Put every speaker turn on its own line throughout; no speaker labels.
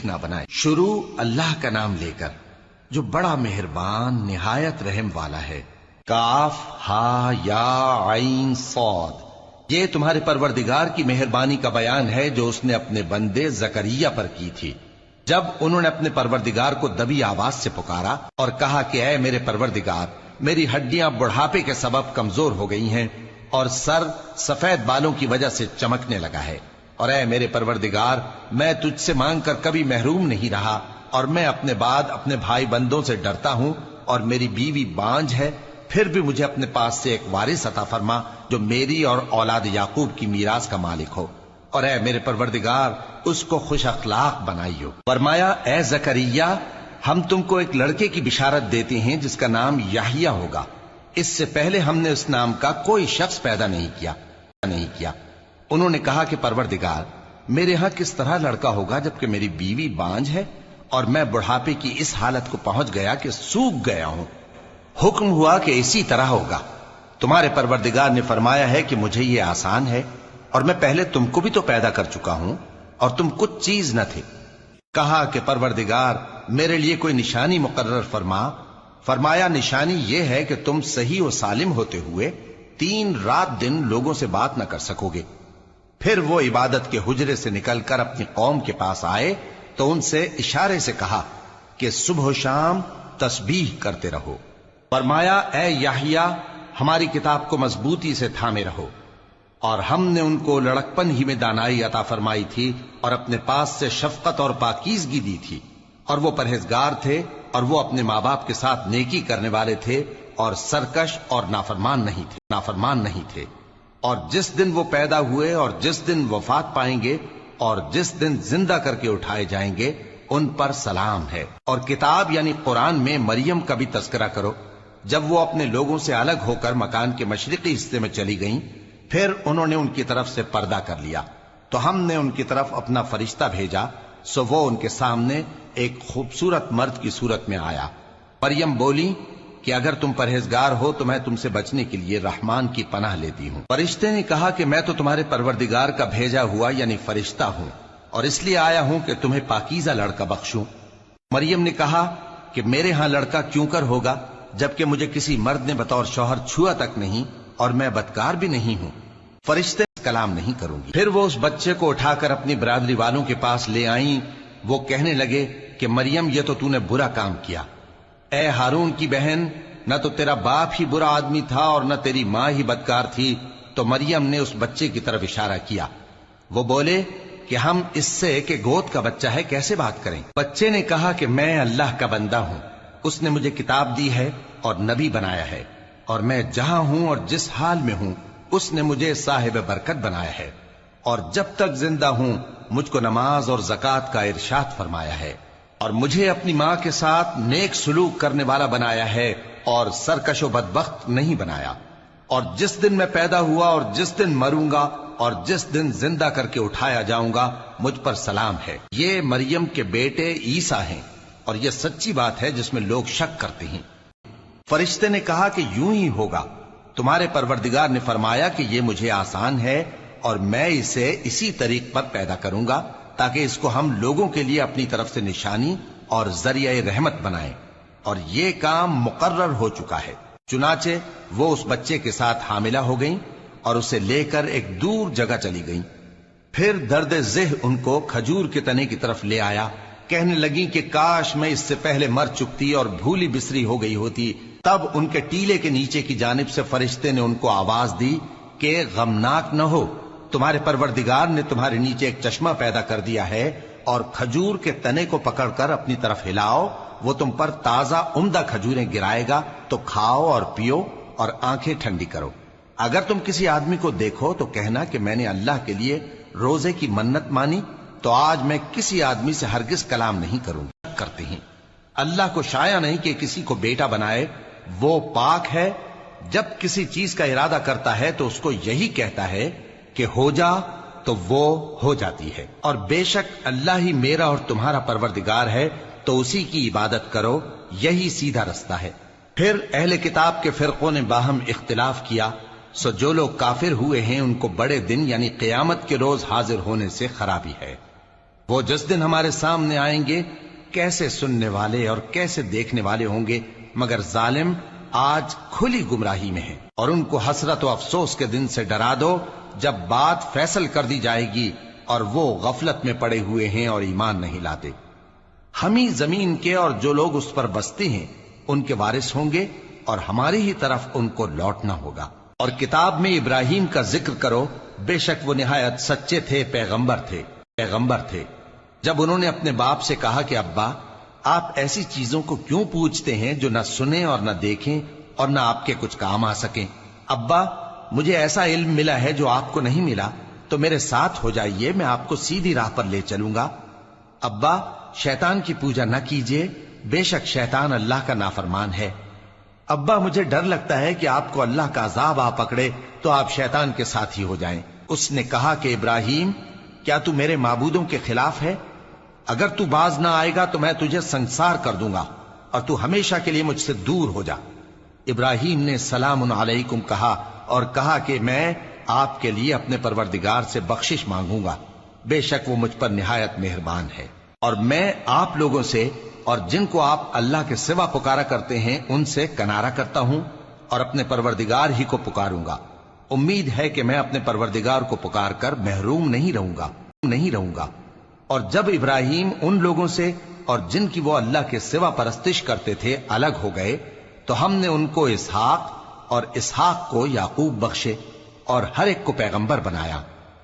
نہ بنائے۔ شروع اللہ کا نام لے کر جو بڑا مہربان نہایت رحم والا ہے۔ کاف ہا یا عین صاد، یہ تمہارے پروردگار کی مہربانی کا بیان ہے جو اس نے اپنے بندے زکریا پر کی تھی جب انہوں نے اپنے پروردگار کو دبی آواز سے پکارا اور کہا کہ اے میرے پروردگار، میری ہڈیاں بڑھاپے کے سبب کمزور ہو گئی ہیں اور سر سفید بالوں کی وجہ سے چمکنے لگا ہے، اور اے میرے پروردگار، میں تجھ سے مانگ کر کبھی محروم نہیں رہا، اور میں اپنے بعد اپنے بھائی بندوں سے ڈرتا ہوں، اور میری بیوی بانجھ ہے، پھر بھی مجھے اپنے پاس سے ایک وارث عطا فرما جو میری اور اولاد یعقوب کی میراث کا مالک ہو، اور اے میرے پروردگار، اس کو خوش اخلاق بنائیو۔ فرمایا اے زکریا، ہم تم کو ایک لڑکے کی بشارت دیتے ہیں جس کا نام یحییٰ ہوگا، اس سے پہلے ہم نے اس نام کا کوئی شخص پیدا نہیں کیا۔ انہوں نے کہا کہ پروردگار، میرے ہاں کس طرح لڑکا ہوگا جبکہ میری بیوی بانجھ ہے اور میں بڑھاپے کی اس حالت کو پہنچ گیا کہ سوکھ گیا ہوں۔ حکم ہوا کہ اسی طرح ہوگا۔ تمہارے پروردگار نے فرمایا ہے کہ مجھے یہ آسان ہے، اور میں پہلے تم کو بھی تو پیدا کر چکا ہوں اور تم کچھ چیز نہ تھے۔ کہا کہ پروردگار، میرے لیے کوئی نشانی مقرر فرما۔ فرمایا نشانی یہ ہے کہ تم صحیح و سالم ہوتے ہوئے 3 رات دن لوگوں سے بات نہ کر سکو گے۔ پھر وہ عبادت کے حجرے سے نکل کر اپنی قوم کے پاس آئے تو ان سے اشارے سے کہا کہ صبح و شام تسبیح کرتے رہو۔ فرمایا اے یحییٰ، ہماری کتاب کو مضبوطی سے تھامے رہو، اور ہم نے ان کو لڑکپن ہی میں دانائی عطا فرمائی تھی اور اپنے پاس سے شفقت اور پاکیزگی دی تھی، اور وہ پرہیزگار تھے اور وہ اپنے ماں باپ کے ساتھ نیکی کرنے والے تھے اور سرکش اور نافرمان نہیں تھے۔ اور جس دن وہ پیدا ہوئے اور جس دن وفات پائیں گے اور جس دن زندہ کر کے اٹھائے جائیں گے ان پر سلام ہے۔ اور کتاب یعنی قرآن میں مریم کا بھی تذکرہ کرو، جب وہ اپنے لوگوں سے الگ ہو کر مکان کے مشرقی حصے میں چلی گئیں، پھر انہوں نے ان کی طرف سے پردہ کر لیا تو ہم نے ان کی طرف اپنا فرشتہ بھیجا، سو وہ ان کے سامنے ایک خوبصورت مرد کی صورت میں آیا۔ مریم بولی کہ اگر تم پرہیزگار ہو تو میں تم سے بچنے کے لیے رحمان کی پناہ لیتی ہوں۔ فرشتے نے کہا کہ میں تو تمہارے پروردگار کا بھیجا ہوا یعنی فرشتہ ہوں، اور اس لیے آیا ہوں کہ تمہیں پاکیزہ لڑکا بخشوں۔ مریم نے کہا کہ میرے ہاں لڑکا کیوں کر ہوگا جبکہ مجھے کسی مرد نے بطور شوہر چھوا تک نہیں اور میں بدکار بھی نہیں ہوں۔ فرشتے کلام نہیں کروں گی۔ پھر وہ اس بچے کو اٹھا کر اپنی برادری والوں کے پاس لے آئیں۔ وہ کہنے لگے کہ مریم، یہ تو نے برا کام کیا۔ اے ہارون کی بہن، نہ تو تیرا باپ ہی برا آدمی تھا اور نہ تیری ماں ہی بدکار تھی۔ تو مریم نے اس بچے کی طرف اشارہ کیا۔ وہ بولے کہ ہم اس سے کہ گود کا بچہ ہے کیسے بات کریں؟ بچے نے کہا کہ میں اللہ کا بندہ ہوں، اس نے مجھے کتاب دی ہے اور نبی بنایا ہے، اور میں جہاں ہوں اور جس حال میں ہوں اس نے مجھے صاحب برکت بنایا ہے، اور جب تک زندہ ہوں مجھ کو نماز اور زکوٰۃ کا ارشاد فرمایا ہے، اور مجھے اپنی ماں کے ساتھ نیک سلوک کرنے والا بنایا ہے اور سرکش و بدبخت نہیں بنایا، اور جس دن میں پیدا ہوا اور جس دن مروں گا اور جس دن زندہ کر کے اٹھایا جاؤں گا مجھ پر سلام ہے۔ یہ مریم کے بیٹے عیسیٰ ہیں، اور یہ سچی بات ہے جس میں لوگ شک کرتے ہیں۔ فرشتے نے کہا کہ یوں ہی ہوگا۔ تمہارے پروردگار نے فرمایا کہ یہ مجھے آسان ہے اور میں اسے اسی طریق پر پیدا کروں گا تاکہ اس کو ہم لوگوں کے لیے اپنی طرف سے نشانی اور ذریعہ رحمت بنائیں، اور یہ کام مقرر ہو چکا ہے۔ چنانچہ وہ اس بچے کے ساتھ حاملہ ہو گئیں اور اسے لے کر ایک دور جگہ چلی گئیں۔ پھر درد ذہ ان کو کھجور کے تنے کی طرف لے آیا، کہنے لگی کہ کاش میں اس سے پہلے مر چکتی اور بھولی بسری ہو گئی ہوتی۔ تب ان کے ٹیلے کے نیچے کی جانب سے فرشتے نے ان کو آواز دی کہ غمناک نہ ہو، تمہارے پروردگار نے تمہارے نیچے ایک چشمہ پیدا کر دیا ہے، اور کھجور کے تنے کو پکڑ کر اپنی طرف ہلاؤ، وہ تم پر تازہ عمدہ کھجوریں گرائے گا، تو کھاؤ اور پیو اور آنکھیں ٹھنڈی کرو۔ اگر تم کسی آدمی کو دیکھو تو کہنا کہ میں نے اللہ کے لیے روزے کی منت مانی، تو آج میں کسی آدمی سے ہرگز کلام نہیں کروں گی۔ کرتے ہیں اللہ کو شایع نہیں کہ کسی کو بیٹا بنائے، وہ پاک ہے۔ جب کسی چیز کا ارادہ کرتا ہے تو اس کو یہی کہتا ہے کہ ہو جا، تو وہ ہو جاتی ہے۔ اور بے شک اللہ ہی میرا اور تمہارا پروردگار ہے، تو اسی کی عبادت کرو، یہی سیدھا رستہ ہے۔ پھر اہل کتاب کے فرقوں نے باہم اختلاف کیا، سو جو لوگ کافر ہوئے ہیں ان کو بڑے دن یعنی قیامت کے روز حاضر ہونے سے خرابی ہے۔ وہ جس دن ہمارے سامنے آئیں گے کیسے سننے والے اور کیسے دیکھنے والے ہوں گے، مگر ظالم آج کھلی گمراہی میں ہے۔ اور ان کو حسرت و افسوس کے دن سے ڈرا دو جب بات فیصل کر دی جائے گی اور وہ غفلت میں پڑے ہوئے ہیں اور ایمان نہیں لاتے۔ ہم ہی زمین کے اور جو لوگ اس پر بستے ہیں ان کے وارث ہوں گے اور ہماری ہی طرف ان کو لوٹنا ہوگا۔ اور کتاب میں ابراہیم کا ذکر کرو، بے شک وہ نہایت سچے تھے، پیغمبر تھے۔ جب انہوں نے اپنے باپ سے کہا کہ ابا، آپ ایسی چیزوں کو کیوں پوچھتے ہیں جو نہ سنیں اور نہ دیکھیں اور نہ آپ کے کچھ کام آ سکیں؟ ابا، مجھے ایسا علم ملا ہے جو آپ کو نہیں ملا، تو میرے ساتھ ہو جائیے، میں آپ کو سیدھی راہ پر لے چلوں گا۔ ابا، شیطان کی پوجا نہ کیجیے، بے شک شیطان اللہ کا نافرمان ہے۔ ابا، مجھے ڈر لگتا ہے کہ آپ کو اللہ کا عذاب آ پکڑے تو آپ شیطان کے ساتھی ہو جائیں۔ اس نے کہا کہ ابراہیم، کیا تو میرے معبودوں کے خلاف ہے؟ اگر تو باز نہ آئے گا تو میں تجھے سنسار کر دوں گا اور تو ہمیشہ کے لیے مجھ سے دور ہو جا۔ ابراہیم نے سلام علیکم کہا اور کہا کہ میں آپ کے لیے اپنے پروردگار سے بخشش مانگوں گا، بے شک وہ مجھ پر نہایت مہربان ہے۔ اور میں آپ لوگوں سے اور جن کو آپ اللہ کے سوا پکارا کرتے ہیں ان سے کنارہ کرتا ہوں اور اپنے پروردگار ہی کو پکاروں گا۔ امید ہے کہ میں اپنے پروردگار کو پکار کر محروم نہیں رہوں گا۔ اور جب ابراہیم ان لوگوں سے اور جن کی وہ اللہ کے سوا پرستش کرتے تھے الگ ہو گئے تو ہم نے ان کو اسحاق اور اسحاق کو یعقوب بخشے اور ہر ایک کو پیغمبر بنایا،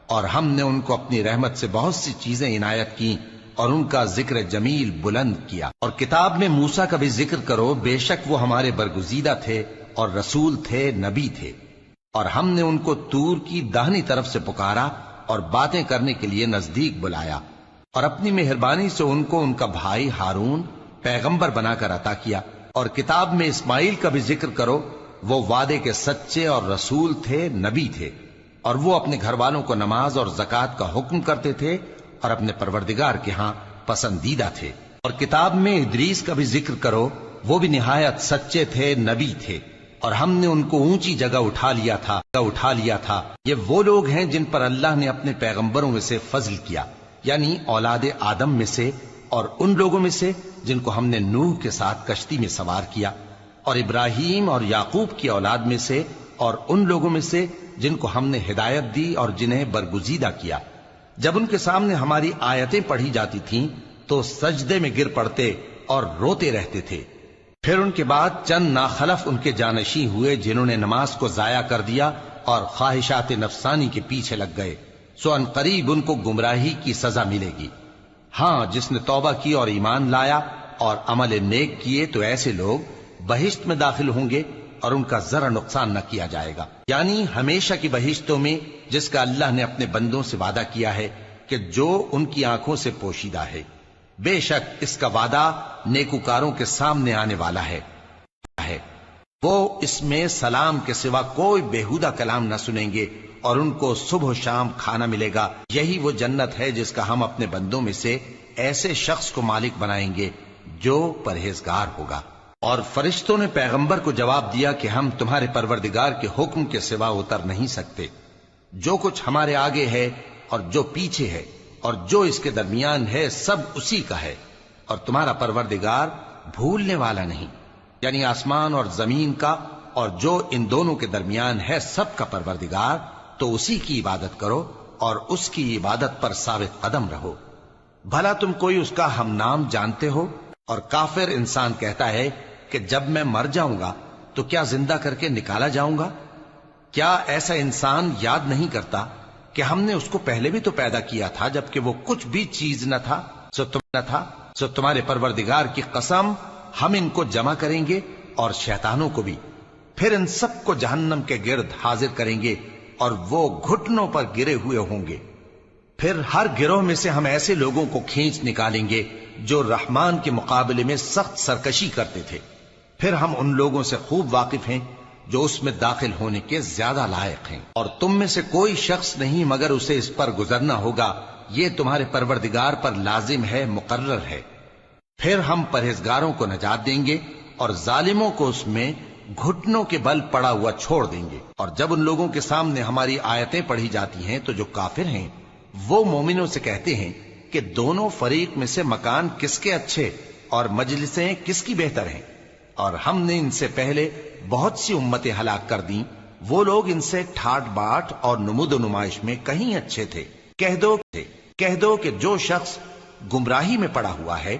اور ہم نے ان کو اپنی رحمت سے بہت سی چیزیں عنایت کی اور ان کا ذکر جمیل بلند کیا۔ اور کتاب میں موسیٰ کا بھی ذکر کرو، بے شک وہ ہمارے برگزیدہ تھے اور رسول تھے، نبی تھے، اور ہم نے ان کو طور کی داہنی طرف سے پکارا اور باتیں کرنے کے لیے نزدیک بلایا، اور اپنی مہربانی سے ان کو ان کا بھائی ہارون پیغمبر بنا کر عطا کیا۔ اور کتاب میں اسماعیل کا بھی ذکر کرو، وہ وعدے کے سچے اور رسول تھے، نبی تھے، اور وہ اپنے گھر والوں کو نماز اور زکوٰۃ کا حکم کرتے تھے اور اپنے پروردگار کے ہاں پسندیدہ تھے۔ اور کتاب میں ادریس کا بھی ذکر کرو، وہ بھی نہایت سچے تھے، نبی تھے، اور ہم نے ان کو اونچی جگہ اٹھا لیا تھا۔ یہ وہ لوگ ہیں جن پر اللہ نے اپنے پیغمبروں میں سے فضل کیا، یعنی اولاد آدم میں سے، اور ان لوگوں میں سے جن کو ہم نے نوح کے ساتھ کشتی میں سوار کیا، اور ابراہیم اور یعقوب کی اولاد میں سے، اور ان لوگوں میں سے جن کو ہم نے ہدایت دی اور جنہیں برگزیدہ کیا۔ جب ان کے سامنے ہماری آیتیں پڑھی جاتی تھیں تو سجدے میں گر پڑتے اور روتے رہتے تھے۔ پھر ان کے بعد چند ناخلف ان کے جانشین ہوئے جنہوں نے نماز کو ضائع کر دیا اور خواہشات نفسانی کے پیچھے لگ گئے، سو ان قریب ان کو گمراہی کی سزا ملے گی۔ ہاں، جس نے توبہ کی اور ایمان لایا اور عمل نیک کیے تو ایسے لوگ بہشت میں داخل ہوں گے اور ان کا ذرا نقصان نہ کیا جائے گا، یعنی ہمیشہ کی بہشتوں میں جس کا اللہ نے اپنے بندوں سے وعدہ کیا ہے کہ جو ان کی آنکھوں سے پوشیدہ ہے۔ بے شک اس کا وعدہ نیکوکاروں کے سامنے آنے والا ہے۔ وہ اس میں سلام کے سوا کوئی بیہودہ کلام نہ سنیں گے اور ان کو صبح و شام کھانا ملے گا۔ یہی وہ جنت ہے جس کا ہم اپنے بندوں میں سے ایسے شخص کو مالک بنائیں گے جو پرہیزگار ہوگا۔ اور فرشتوں نے پیغمبر کو جواب دیا کہ ہم تمہارے پروردگار کے حکم کے سوا اتر نہیں سکتے۔ جو کچھ ہمارے آگے ہے اور جو پیچھے ہے اور جو اس کے درمیان ہے سب اسی کا ہے، اور تمہارا پروردگار بھولنے والا نہیں، یعنی آسمان اور زمین کا اور جو ان دونوں کے درمیان ہے سب کا پروردگار، تو اسی کی عبادت کرو اور اس کی عبادت پر ثابت قدم رہو۔ بھلا تم کوئی اس کا ہم نام جانتے ہو؟ اور کافر انسان کہتا ہے کہ جب میں مر جاؤں گا تو کیا زندہ کر کے نکالا جاؤں گا؟ کیا ایسا انسان یاد نہیں کرتا کہ ہم نے اس کو پہلے بھی تو پیدا کیا تھا جبکہ وہ کچھ بھی چیز نہ تھا؟ سو تمہارے پروردگار کی قسم، ہم ان کو جمع کریں گے اور شیطانوں کو بھی، پھر ان سب کو جہنم کے گرد حاضر کریں گے اور وہ گھٹنوں پر گرے ہوئے ہوں گے۔ پھر ہر گروہ میں سے ہم ایسے لوگوں کو کھینچ نکالیں گے جو رحمان کے مقابلے میں سخت سرکشی کرتے تھے، پھر ہم ان لوگوں سے خوب واقف ہیں جو اس میں داخل ہونے کے زیادہ لائق ہیں، اور تم میں سے کوئی شخص نہیں مگر اسے اس پر گزرنا ہوگا، یہ تمہارے پروردگار پر لازم ہے، مقرر ہے۔ پھر ہم پرہیزگاروں کو نجات دیں گے اور ظالموں کو اس میں گھٹنوں کے بل پڑا ہوا چھوڑ دیں گے۔ اور جب ان لوگوں کے سامنے ہماری آیتیں پڑھی جاتی ہیں تو جو کافر ہیں وہ مومنوں سے کہتے ہیں کہ دونوں فریق میں سے مکان کس کے اچھے اور مجلسیں کس کی بہتر ہیں، اور ہم نے ان سے پہلے بہت سی امتیں ہلاک کر دیں، وہ لوگ ان سے ٹھاٹ باٹ اور نمود و نمائش میں کہیں اچھے تھے۔ کہہ دو کہ جو شخص گمراہی میں پڑا ہوا ہے،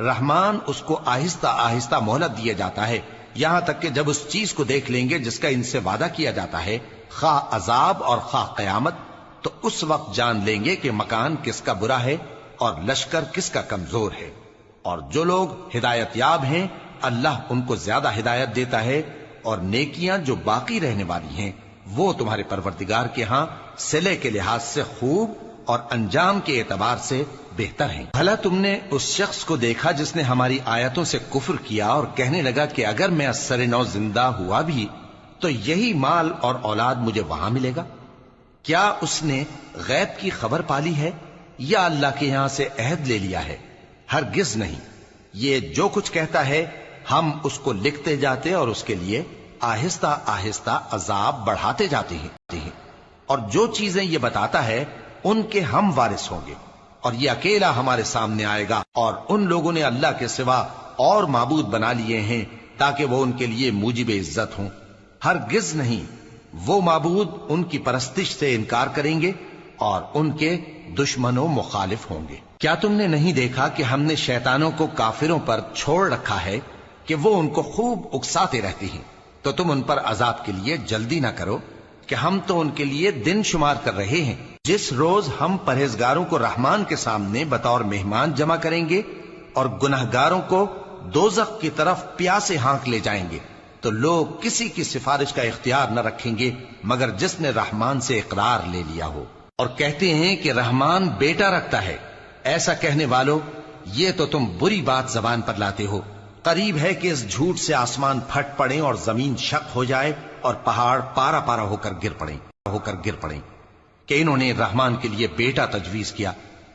رحمان اس کو آہستہ آہستہ مہلت دیا جاتا ہے، یہاں تک کہ جب اس چیز کو دیکھ لیں گے جس کا ان سے وعدہ کیا جاتا ہے، خواہ عذاب اور خواہ قیامت، تو اس وقت جان لیں گے کہ مکان کس کا برا ہے اور لشکر کس کا کمزور ہے۔ اور جو لوگ ہدایت یاب ہیں، اللہ ان کو زیادہ ہدایت دیتا ہے، اور نیکیاں جو باقی رہنے والی ہیں وہ تمہارے پروردگار کے ہاں صلے کے لحاظ سے خوب اور انجام کے اعتبار سے بہتر ہیں۔ بھلا تم نے اس شخص کو دیکھا جس نے ہماری آیتوں سے کفر کیا اور کہنے لگا کہ اگر میں اثر نو زندہ ہوا بھی تو یہی مال اور اولاد مجھے وہاں ملے گا؟ کیا اس نے غیب کی خبر پالی ہے یا اللہ کے یہاں سے عہد لے لیا ہے؟ ہرگز نہیں، یہ جو کچھ کہتا ہے ہم اس کو لکھتے جاتے اور اس کے لیے آہستہ آہستہ عذاب بڑھاتے جاتے ہیں، اور جو چیزیں یہ بتاتا ہے ان کے ہم وارث ہوں گے، اور یہ اکیلا ہمارے سامنے آئے گا، اور ان لوگوں نے اللہ کے سوا اور معبود بنا لیے ہیں تاکہ وہ ان کے لیے موجب عزت ہوں۔ ہرگز نہیں، وہ معبود ان کی پرستش سے انکار کریں گے اور ان کے دشمن و مخالف ہوں گے۔ کیا تم نے نہیں دیکھا کہ ہم نے شیطانوں کو کافروں پر چھوڑ رکھا ہے کہ وہ ان کو خوب اکساتے رہتی ہیں؟ تو تم ان پر عذاب کے لیے جلدی نہ کرو کہ ہم تو ان کے لیے دن شمار کر رہے ہیں۔ جس روز ہم پرہیزگاروں کو رحمان کے سامنے بطور مہمان جمع کریں گے اور گناہگاروں کو دوزخ کی طرف پیاسے ہانک لے جائیں گے، تو لوگ کسی کی سفارش کا اختیار نہ رکھیں گے مگر جس نے رحمان سے اقرار لے لیا ہو، اور کہتے ہیں کہ رحمان بیٹا رکھتا ہے۔ ایسا کہنے والوں، یہ تو تم بری بات زبان پر لاتے ہو۔ قریب ہے کہ اس جھوٹ سے آسمان پھٹ پڑیں اور زمین شق ہو جائے اور پہاڑ پارا پارا ہو کر گر پڑیں کہ انہوں نے رحمان کے لیے بیٹا تجویز کیا،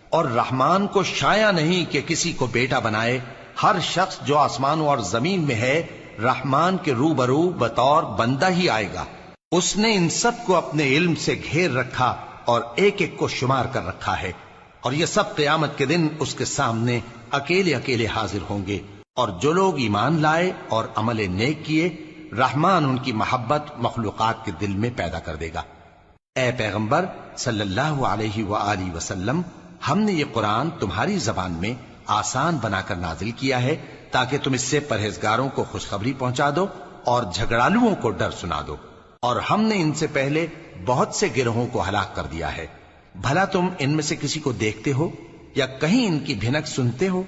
اور رحمان کو شایع نہیں کہ کسی کو بیٹا بنائے۔ ہر شخص جو آسمانوں اور زمین میں ہے رحمان کے روبرو بطور بندہ ہی آئے گا۔ اس نے ان سب کو اپنے علم سے گھیر رکھا اور ایک ایک کو شمار کر رکھا ہے، اور یہ سب قیامت کے دن اس کے سامنے اکیلے اکیلے حاضر ہوں گے۔ اور جو لوگ ایمان لائے اور عمل نیک کیے، رحمان ان کی محبت مخلوقات کے دل میں پیدا کر دے گا۔ اے پیغمبر صلی اللہ علیہ وآلہ وسلم، ہم نے یہ قرآن تمہاری زبان میں آسان بنا کر نازل کیا ہے تاکہ تم اس سے پرہیزگاروں کو خوشخبری پہنچا دو اور جھگڑالوؤں کو ڈر سنا دو، اور ہم نے ان سے پہلے بہت سے گروہوں کو ہلاک کر دیا ہے۔ بھلا تم ان میں سے کسی کو دیکھتے ہو یا کہیں ان کی بھنک سنتے ہو؟